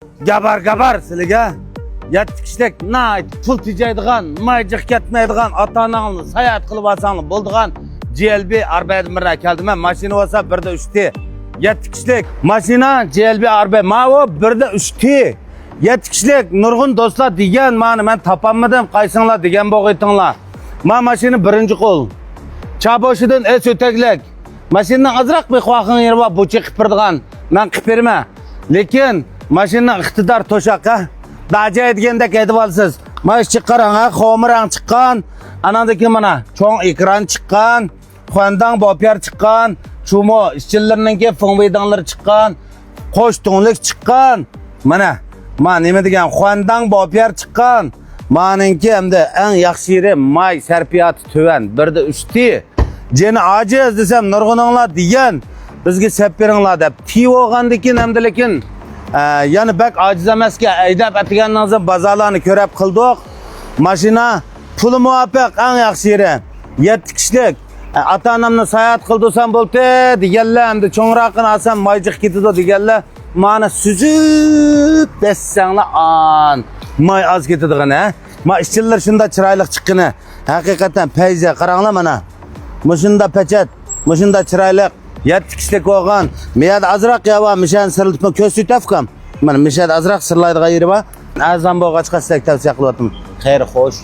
Gabar sizlarga 7 kishilik pul tejaydigan, mayjiq ketmaydigan, ota-onangni sayohat qilib olsanglar bo'ldigan GLB R1 keldi. Men mashina bo'lsa 1'da 3 T. 7 kishilik mashina GLB R1 mavo 1'da 3 T. 7 kishilik nurg'un do'stlar degan men topolmadim, qaysinglar degan bo'g'aytinglar. Men mashina birinchi qo'l. Chaboshidan es o'taklik. Mashinadan azroq bir qo'ygan yeri bor, bo'chi qipirdigan. Men qipirma. Lekin mashina iqtidor to'shaqa daja degandek aytib olsiz. Mana shu qarang, xomirang chiqqan, anandagi mana cho'ng ekran chiqqan, xondang bopyar chiqqan, chumo ishchilarininki fonvidanglar chiqqan, qo'sh tonlik chiqqan. Mana nima degan xondang bopyar chiqqan. Meningki hamda eng yaxshi yeri may sarfiyati tuvan 1'da 3 T. Jeni aciz desem nurg'uninglar degan bizga sep beringlar deb T bo'lgandikin hamda lekin yani bak aciz emasga aydab atganingizda bozorlarni ko'rib qildik. Mashina puli muvaffaq eng yaxshi yeri 7 kishilik ota-onamni sayohat qildisam bo'ldi deganlar hamda cho'ngroqini olsam mayjiq ketadi deganlar meni suzib bessanglar may az ketadigan ma ishchilar shunda chiroyli chiqqini haqiqatan payza qaranglar mana mushunda pachat mushunda chiroyli 7 kishilik bo'lgan miyad azroq yava mishan sirlitma ko'z tutafkam mana mishad azroq sirlaydigan yeri bor azam bo'lg'ach qasdak tavsiya qilyapman xayr xo'sh